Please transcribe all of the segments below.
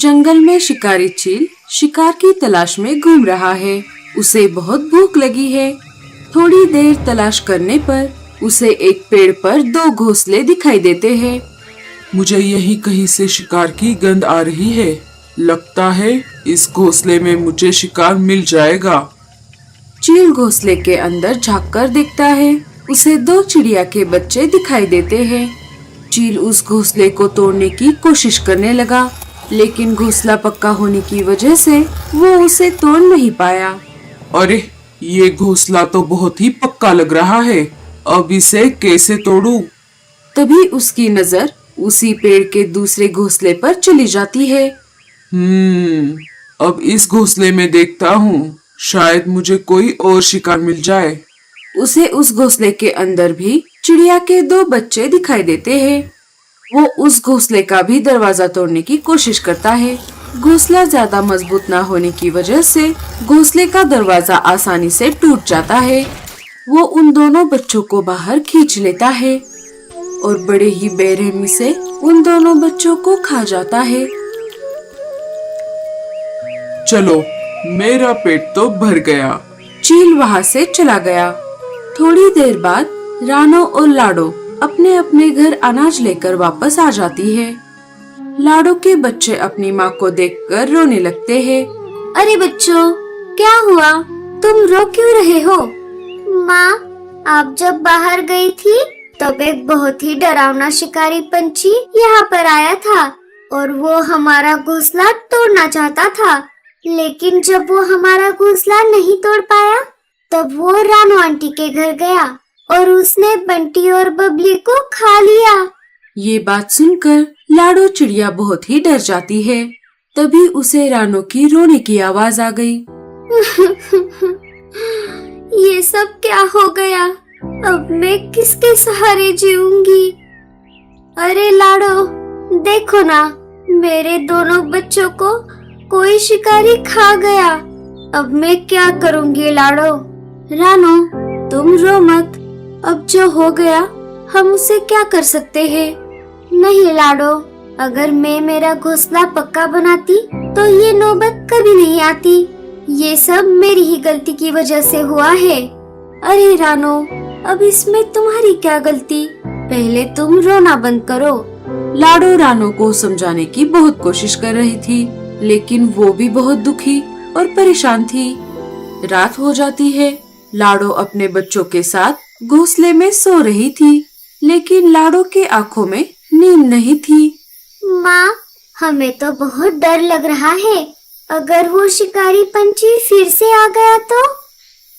जंगल में शिकारी चील शिकार की तलाश में घूम रहा है। उसे बहुत भूख लगी है। थोड़ी देर तलाश करने पर उसे एक पेड़ पर दो घोंसले दिखाई देते हैं। मुझे यहीं कहीं से शिकार की गंध आ रही है। लगता है इस घोंसले में मुझे शिकार मिल जाएगा। चील घोंसले के अंदर झांककर देखता है। उसे दो चिड़िया के बच्चे दिखाई देते हैं। चील उस घोंसले को तोड़ने की कोशिश करने लगा, लेकिन घोंसला पक्का होने की वजह से वो उसे तोड़ नहीं पाया। अरे, ये घोंसला तो बहुत ही पक्का लग रहा है। अब इसे कैसे तोड़ूं? तभी उसकी नजर उसी पेड़ के दूसरे घोंसले पर चली जाती है। अब इस घोंसले में देखता हूँ, शायद मुझे कोई और शिकार मिल जाए। उसे उस घोंसले के अंदर भी चिड़िया के दो बच्चे दिखाई देते हैं। वो उस घोंसले का भी दरवाजा तोड़ने की कोशिश करता है। घोंसला ज्यादा मजबूत न होने की वजह से घोंसले का दरवाजा आसानी से टूट जाता है। वो उन दोनों बच्चों को बाहर खींच लेता है और बड़े ही बेरहमी से उन दोनों बच्चों को खा जाता है। चलो, मेरा पेट तो भर गया। चील वहाँ से चला गया। थोड़ी देर बाद रानो और लाडो अपने अपने घर अनाज लेकर वापस आ जाती है। लाडो के बच्चे अपनी माँ को देखकर रोने लगते हैं। अरे बच्चों, क्या हुआ? तुम रो क्यों रहे हो? माँ, आप जब बाहर गई थी तब एक बहुत ही डरावना शिकारी पंछी यहाँ पर आया था और वो हमारा घोंसला तोड़ना चाहता था। लेकिन जब वो हमारा घोंसला नहीं तोड़ पाया तब वो रानू आंटी के घर गया और उसने बंटी और बबली को खा लिया। ये बात सुनकर लाडो चिड़िया बहुत ही डर जाती है। तभी उसे रानो की रोने की आवाज आ गई। ये सब क्या हो गया? अब मैं किसके सहारे जीऊंगी? अरे लाडो, देखो ना, मेरे दोनों बच्चों को कोई शिकारी खा गया। अब मैं क्या करूंगी लाडो? रानो, तुम रो मत। अब जो हो गया हम उसे क्या कर सकते हैं? नहीं लाडो, अगर मैं मेरा घोंसला पक्का बनाती तो ये नौबत कभी नहीं आती। ये सब मेरी ही गलती की वजह से हुआ है। अरे रानो, अब इसमें तुम्हारी क्या गलती? पहले तुम रोना बंद करो। लाडो रानो को समझाने की बहुत कोशिश कर रही थी, लेकिन वो भी बहुत दुखी और परेशान थी। रात हो जाती है। लाडो अपने बच्चों के साथ घोंसले में सो रही थी, लेकिन लाडो के आंखों में नींद नहीं थी। माँ, हमें तो बहुत डर लग रहा है। अगर वो शिकारी पंछी फिर से आ गया तो?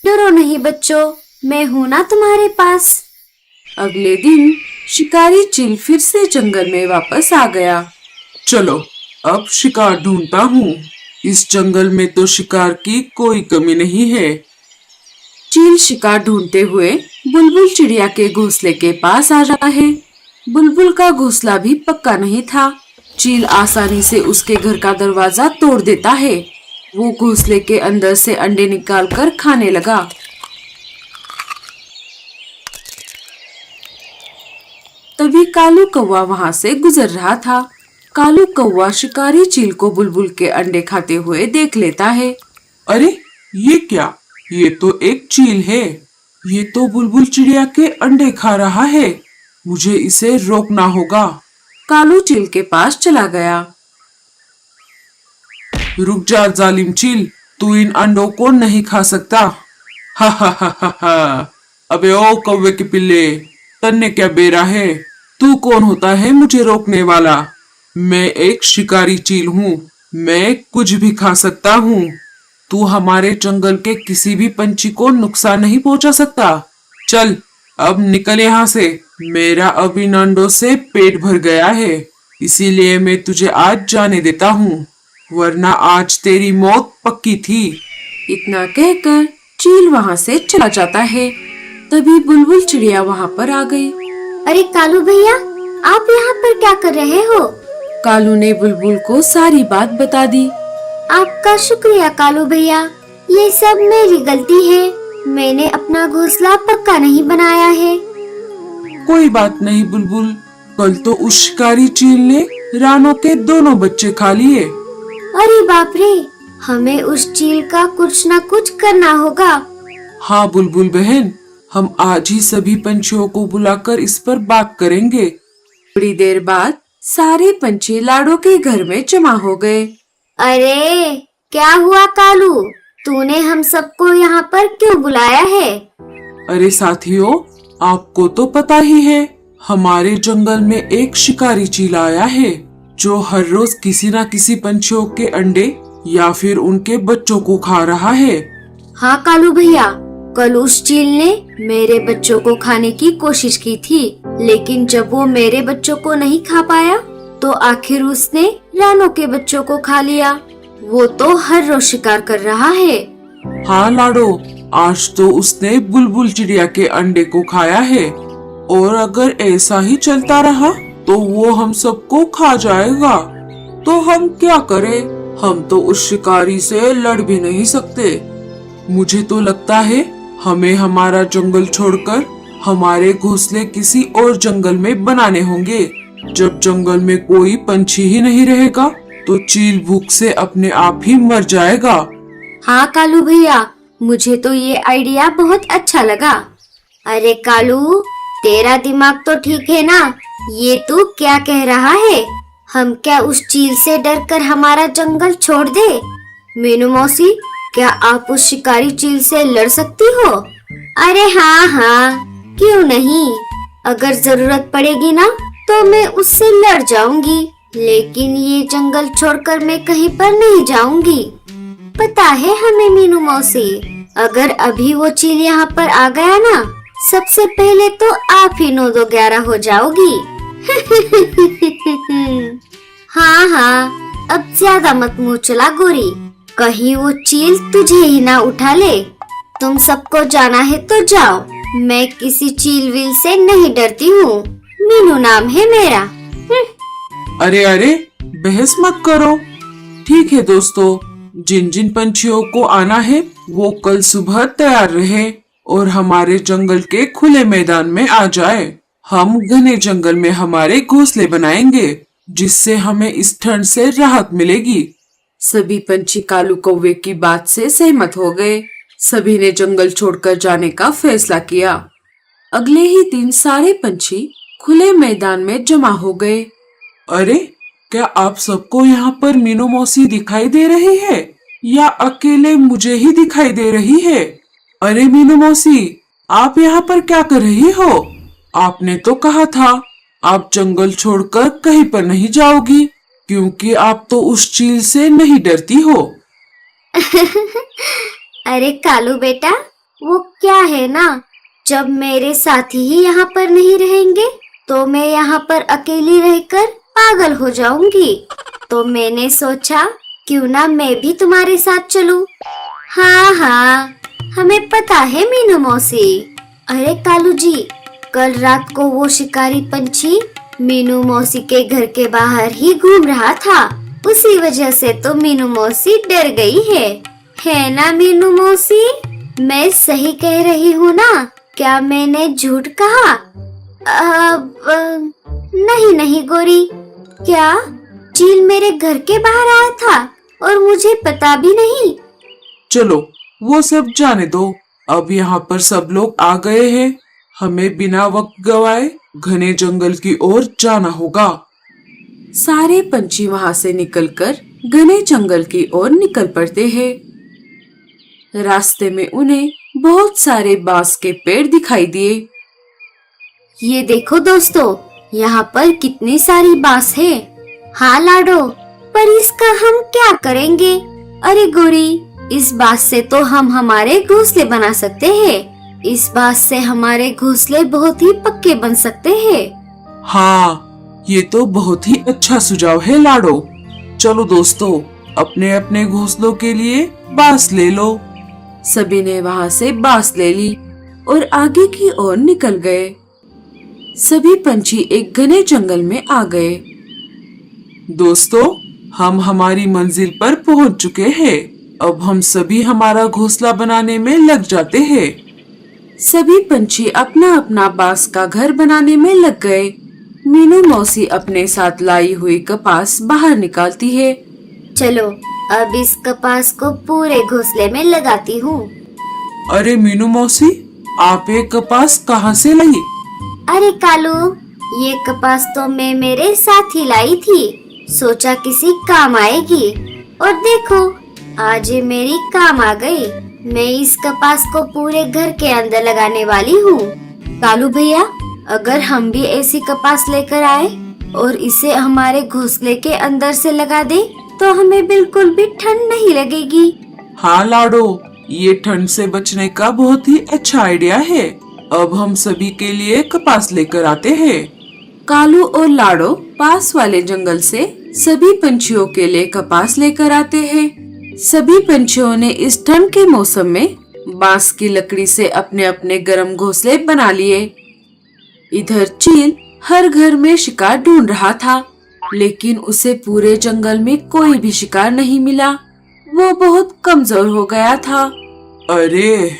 डरो नहीं बच्चों, मैं हूँ ना तुम्हारे पास। अगले दिन शिकारी चील फिर से जंगल में वापस आ गया। चलो, अब शिकार ढूंढता हूँ। इस जंगल में तो शिकार की कोई कमी नहीं है। चील शिकार ढूंढते हुए बुलबुल चिड़िया के घोंसले के पास आ जाता है। बुलबुल का घोंसला भी पक्का नहीं था। चील आसानी से उसके घर का दरवाजा तोड़ देता है। वो घोंसले के अंदर से अंडे निकालकर खाने लगा। तभी कालू कौवा वहाँ से गुजर रहा था। कालू कौवा शिकारी चील को बुलबुल के अंडे खाते हुए देख लेता है। अरे, ये क्या? ये तो एक चील है। ये तो बुलबुल चिड़िया के अंडे खा रहा है। मुझे इसे रोकना होगा। कालू चील के पास चला गया। रुक जा जालिम चील, तू इन अंडों को नहीं खा सकता। हा हा हा हा हा। अबे ओ कौवे के पिल्ले, तन्ने क्या बेरा है? तू कौन होता है मुझे रोकने वाला? मैं एक शिकारी चील हूँ। मैं कुछ भी खा सकता हूँ। तू हमारे जंगल के किसी भी पंछी को नुकसान नहीं पहुंचा सकता। चल, अब निकल यहाँ से। मेरा अब इन अंडों से पेट भर गया है, इसीलिए मैं तुझे आज जाने देता हूँ, वरना आज तेरी मौत पक्की थी। इतना कहकर चील वहाँ से चला जाता है। तभी बुलबुल चिड़िया वहाँ पर आ गई। अरे कालू भैया, आप यहाँ पर क्या कर रहे हो? कालू ने बुलबुल को सारी बात बता दी। आपका शुक्रिया कालू भैया, ये सब मेरी गलती है। मैंने अपना घोंसला पक्का नहीं बनाया है। कोई बात नहीं बुलबुल, कल तो उस शिकारी चील ने रानो के दोनों बच्चे खा लिए। अरे बाप रे, हमें उस चील का कुछ ना कुछ करना होगा। हाँ बुलबुल बहन, हम आज ही सभी पंछियों को बुलाकर इस पर बात करेंगे। थोड़ी देर बाद सारे पंछी लाडो के घर में जमा हो गए। अरे क्या हुआ कालू, तूने हम सबको यहाँ पर क्यों बुलाया है? अरे साथियों, आपको तो पता ही है, हमारे जंगल में एक शिकारी चील आया है जो हर रोज किसी न किसी पंछियों के अंडे या फिर उनके बच्चों को खा रहा है। हाँ कालू भैया, कल उस चील ने मेरे बच्चों को खाने की कोशिश की थी, लेकिन जब वो मेरे बच्चों को नहीं खा पाया तो आखिर उसने रानों के बच्चों को खा लिया। वो तो हर रोज शिकार कर रहा है। हाँ लाडो, आज तो उसने बुलबुल चिड़िया के अंडे को खाया है और अगर ऐसा ही चलता रहा तो वो हम सबको खा जाएगा। तो हम क्या करें? हम तो उस शिकारी से लड़ भी नहीं सकते। मुझे तो लगता है हमें हमारा जंगल छोड़कर हमारे घोंसले किसी और जंगल में बनाने होंगे। जब जंगल में कोई पंछी ही नहीं रहेगा तो चील भूख से अपने आप ही मर जाएगा। हाँ कालू भैया, मुझे तो ये आइडिया बहुत अच्छा लगा। अरे कालू, तेरा दिमाग तो ठीक है ना? ये तू क्या कह रहा है? हम क्या उस चील से डरकर हमारा जंगल छोड़ दे? मीनू मौसी, क्या आप उस शिकारी चील से लड़ सकती हो? अरे हाँ हाँ, क्यों नहीं। अगर जरूरत पड़ेगी ना तो मैं उससे लड़ जाऊंगी, लेकिन ये जंगल छोड़कर मैं कहीं पर नहीं जाऊंगी। पता है हमें मीनू मौसी, अगर अभी वो चील यहाँ पर आ गया ना, सबसे पहले तो आप ही 9-2-11 हो जाओगी। हाँ हाँ, अब ज्यादा मत मुँह चला गोरी, कहीं वो चील तुझे ही ना उठा ले। तुम सबको जाना है तो जाओ, मैं किसी चील विल से नहीं डरती हूँ। मीनू नाम है मेरा। अरे अरे, बहस मत करो। ठीक है दोस्तों, जिन जिन पंछियों को आना है वो कल सुबह तैयार रहे और हमारे जंगल के खुले मैदान में आ जाए। हम घने जंगल में हमारे घोंसले बनाएंगे, जिससे हमें इस ठंड से राहत मिलेगी। सभी पंछी कालू कौवे की बात से सहमत हो गए। सभी ने जंगल छोड़कर जाने का फैसला किया। अगले ही दिन सारे पंछी खुले मैदान में जमा हो गए। अरे, क्या आप सबको यहाँ पर मीनू मौसी दिखाई दे रही है या अकेले मुझे ही दिखाई दे रही है? अरे मीनू मौसी, आप यहाँ पर क्या कर रही हो? आपने तो कहा था आप जंगल छोड़कर कहीं पर नहीं जाओगी, क्योंकि आप तो उस चील से नहीं डरती हो। अरे कालू बेटा, वो क्या है ना, जब मेरे साथी ही यहाँ पर नहीं रहेंगे तो मैं यहाँ पर अकेली रहकर पागल हो जाऊंगी। तो मैंने सोचा क्यों ना मैं भी तुम्हारे साथ चलूं। हाँ हाँ, हमें पता है मीनू मौसी। अरे कालू जी, कल रात को वो शिकारी पंछी मीनू मौसी के घर के बाहर ही घूम रहा था, उसी वजह से तो मीनू मौसी डर गई है ना मीनू मौसी? मैं सही कह रही हूँ ना? क्या मैंने झूठ कहा? नहीं नहीं गोरी, क्या चील मेरे घर के बाहर आया था और मुझे पता भी नहीं? चलो वो सब जाने दो, अब यहाँ पर सब लोग आ गए हैं, हमें बिना वक्त गवाए घने जंगल की ओर जाना होगा। सारे पंछी वहाँ से निकलकर घने जंगल की ओर निकल पड़ते हैं। रास्ते में उन्हें बहुत सारे बांस के पेड़ दिखाई दिए। ये देखो दोस्तों, यहाँ पर कितनी सारी बांस है। हाँ लाडो, पर इसका हम क्या करेंगे? अरे गोरी, इस बांस से तो हम हमारे घोंसले बना सकते हैं। इस बांस से हमारे घोंसले बहुत ही पक्के बन सकते हैं। हाँ, ये तो बहुत ही अच्छा सुझाव है लाडो। चलो दोस्तों, अपने अपने घोंसलों के लिए बांस ले लो। सभी ने वहाँ से बांस ले ली और आगे की ओर निकल गए। सभी पंछी एक घने जंगल में आ गए। दोस्तों, हम हमारी मंजिल पर पहुँच चुके हैं। अब हम सभी हमारा घोंसला बनाने में लग जाते हैं। सभी पंछी अपना अपना बांस का घर बनाने में लग गए। मीनू मौसी अपने साथ लाई हुई कपास बाहर निकालती है। चलो अब इस कपास को पूरे घोंसले में लगाती हूँ। अरे मीनू मौसी, आप ये कपास कहाँ से लाई? अरे कालू, ये कपास तो मैं मेरे साथ ही लाई थी, सोचा किसी काम आएगी, और देखो आज ये मेरी काम आ गई। मैं इस कपास को पूरे घर के अंदर लगाने वाली हूँ। कालू भैया, अगर हम भी ऐसी कपास लेकर आए और इसे हमारे घोंसले के अंदर से लगा दे तो हमें बिल्कुल भी ठंड नहीं लगेगी। हाँ लाडो, ये ठंड से बचने का बहुत ही अच्छा आइडिया है। अब हम सभी के लिए कपास लेकर आते हैं। कालू और लाडो पास वाले जंगल से सभी पंछियों के लिए कपास लेकर आते हैं। सभी पंछियों ने इस ठंड के मौसम में बांस की लकड़ी से अपने अपने गर्म घोंसले बना लिए। इधर चील हर घर में शिकार ढूंढ रहा था, लेकिन उसे पूरे जंगल में कोई भी शिकार नहीं मिला। वो बहुत कमजोर हो गया था। अरे,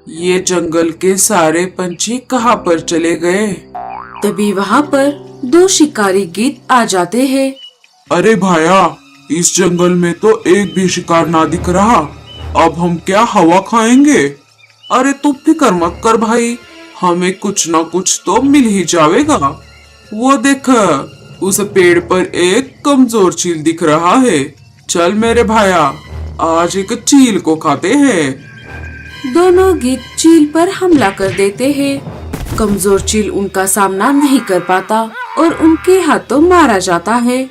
ये जंगल के सारे पंछी कहाँ पर चले गए? तभी वहाँ पर दो शिकारी गीत आ जाते हैं। अरे भाया, इस जंगल में तो एक भी शिकार ना दिख रहा। अब हम क्या हवा खाएंगे? अरे तू फिक्र मत कर भाई, हमें कुछ ना कुछ तो मिल ही जाएगा। वो देख, उस पेड़ पर एक कमजोर चील दिख रहा है। चल मेरे भाया, आज एक चील को खाते हैं। दोनों गीत चील पर हमला कर देते हैं। कमजोर चील उनका सामना नहीं कर पाता और उनके हाथों मारा जाता है।